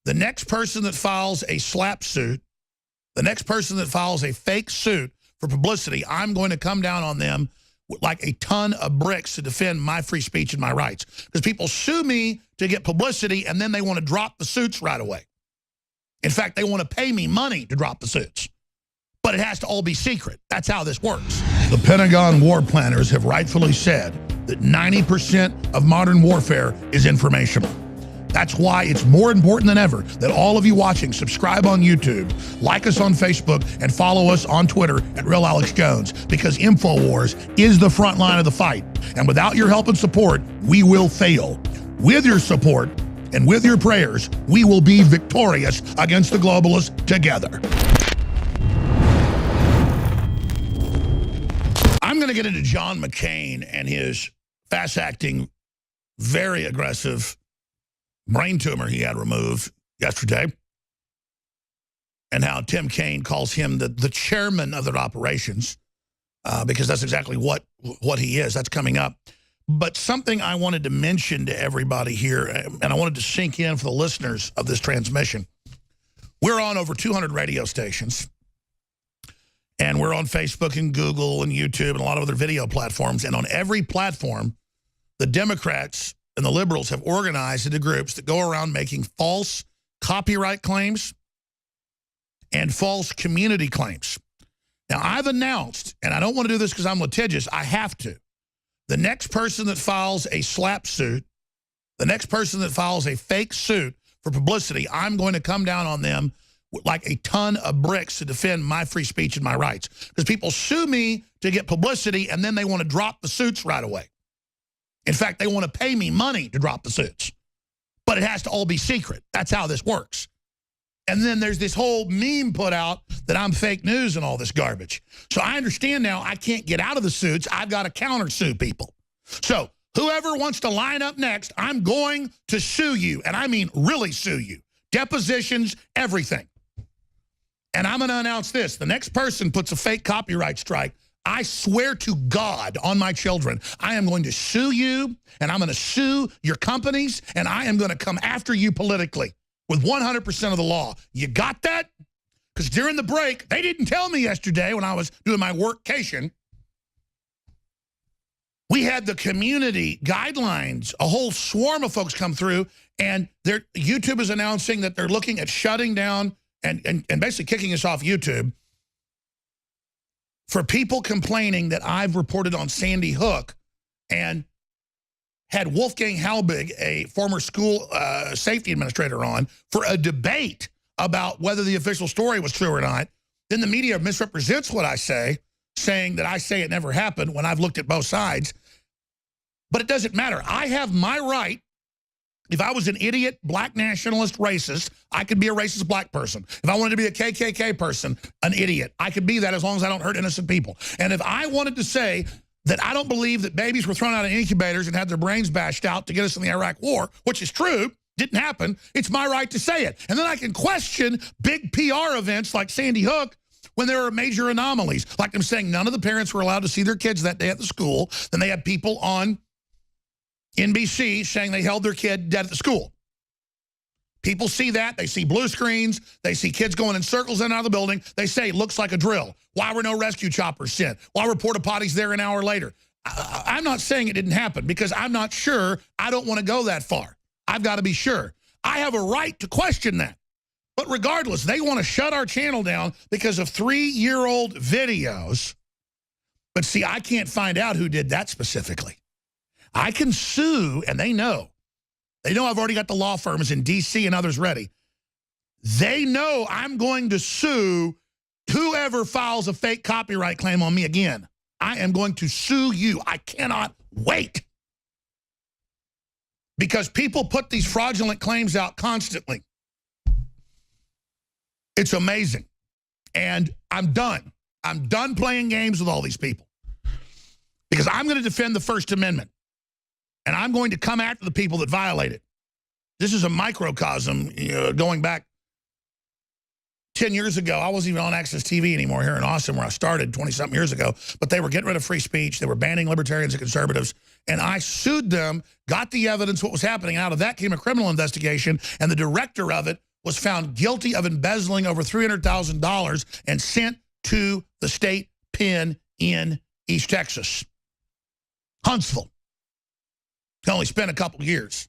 The next person that files a slap suit, the next person that files a fake suit for publicity, I'm going to come down on them like a ton of bricks to defend my free speech and my rights. Because people sue me to get publicity, and then they want to drop the suits right away. In fact, they want to pay me money to drop the suits. But it has to all be secret. That's how this works. The Pentagon war planners have rightfully said that 90% of modern warfare is informational. That's why it's more important than ever that all of you watching subscribe on YouTube, like us on Facebook, and follow us on Twitter at Real Alex Jones, because Infowars is the front line of the fight. And without your help and support, we will fail. With your support and with your prayers, we will be victorious against the globalists together. I'm going to get into John McCain and his fast-acting, very aggressive brain tumor he had removed yesterday, and how Tim Kaine calls him the chairman of their operations, because that's exactly what he is. That's coming up. But something I wanted to mention to everybody here, and I wanted to sink in for the listeners of this transmission. We're on over 200 radio stations, and we're on Facebook and Google and YouTube and a lot of other video platforms. And on every platform, the Democrats and the liberals have organized into groups that go around making false copyright claims and false community claims. Now, I've announced, and I don't want to do this because I'm litigious, I have to. The next person that files a slap suit, the next person that files a fake suit for publicity, I'm going to come down on them like a ton of bricks to defend my free speech and my rights. Because people sue me to get publicity, and then they want to drop the suits right away. In fact, they want to pay me money to drop the suits. But it has to all be secret. That's how this works. And then there's this whole meme put out that I'm fake news and all this garbage. So I understand now I can't get out of the suits. I've got to countersue people. So whoever wants to line up next, I'm going to sue you. And I mean really sue you. Depositions, everything. And I'm going to announce this. The next person puts a fake copyright strike, I swear to God on my children, I am going to sue you, and I'm going to sue your companies, and I am going to come after you politically with 100% of the law. You got that? Because during the break, they didn't tell me yesterday when I was doing my workcation, we had the community guidelines, a whole swarm of folks come through, and YouTube is announcing that they're looking at shutting down and basically kicking us off YouTube for people complaining that I've reported on Sandy Hook and had Wolfgang Halbig, a former school safety administrator, on for a debate about whether the official story was true or not. Then the media misrepresents what I say, saying that I say it never happened when I've looked at both sides. But it doesn't matter. I have my right. If I was an idiot, black nationalist racist, I could be a racist black person. If I wanted to be a KKK person, an idiot, I could be that as long as I don't hurt innocent people. And if I wanted to say that I don't believe that babies were thrown out of incubators and had their brains bashed out to get us in the Iraq War, which is true, didn't happen, it's my right to say it. And then I can question big PR events like Sandy Hook when there are major anomalies, like them saying none of the parents were allowed to see their kids that day at the school. Then they had people on NBC saying they held their kid dead at the school. People see that. They see blue screens. They see kids going in circles in and out of the building. They say, looks like a drill. Why were no rescue choppers sent? Why were porta potties there an hour later? I'm not saying it didn't happen because I'm not sure. I don't want to go that far. I've got to be sure. I have a right to question that. But regardless, they want to shut our channel down because of 3-year-old videos. But see, I can't find out who did that specifically. I can sue, and they know. They know I've already got the law firms in D.C. and others ready. They know I'm going to sue whoever files a fake copyright claim on me again. I am going to sue you. I cannot wait. Because people put these fraudulent claims out constantly. It's amazing. And I'm done. I'm done playing games with all these people. Because I'm going to defend the First Amendment. And I'm going to come after the people that violate it. This is a microcosm, going back 10 years ago. I wasn't even on Access TV anymore here in Austin where I started 20-something years ago. But they were getting rid of free speech. They were banning libertarians and conservatives. And I sued them, got the evidence, what was happening. Out of that came a criminal investigation. And the director of it was found guilty of embezzling over $300,000 and sent to the state pen in East Texas. Huntsville. He only spent a couple years.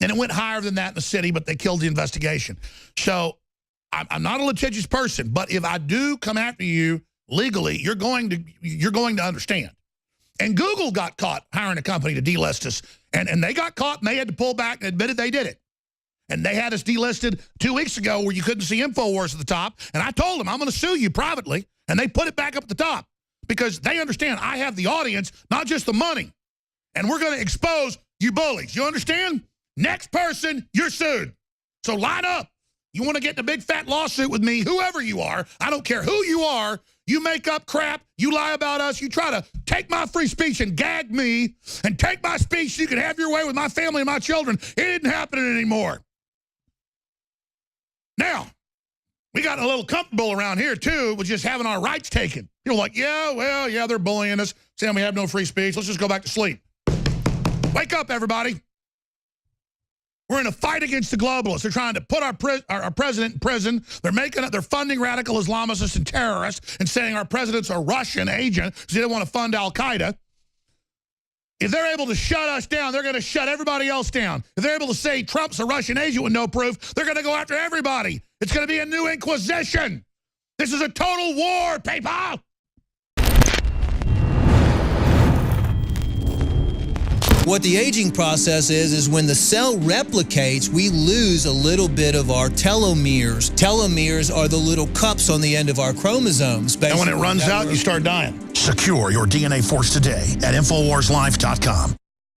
And it went higher than that in the city, but they killed the investigation. So I'm not a litigious person, but if I do come after you legally, you're going to understand. And Google got caught hiring a company to delist us, and they got caught, and they had to pull back and admitted they did it. And they had us delisted 2 weeks ago where you couldn't see Infowars at the top, and I told them, I'm going to sue you privately, and they put it back up at the top because they understand I have the audience, not just the money, and we're going to expose you bullies. You understand? Next person, you're sued. So line up. You want to get in a big fat lawsuit with me, whoever you are, I don't care who you are, you make up crap, you lie about us, you try to take my free speech and gag me and take my speech so you can have your way with my family and my children. It isn't happening anymore. Now, we got a little comfortable around here, too, with just having our rights taken. People are like, yeah, well, yeah, they're bullying us, saying we have no free speech. Let's just go back to sleep. Wake up, everybody. We're in a fight against the globalists. They're trying to put our president in prison. They're funding radical Islamicists and terrorists and saying our president's a Russian agent because they don't want to fund Al-Qaeda. If they're able to shut us down, they're going to shut everybody else down. If they're able to say Trump's a Russian agent with no proof, they're going to go after everybody. It's going to be a new inquisition. This is a total war, people. What the aging process is when the cell replicates, we lose a little bit of our telomeres. Telomeres are the little cups on the end of our chromosomes. And when it runs out, you start dying. Secure your DNA force today at InfoWarsLife.com.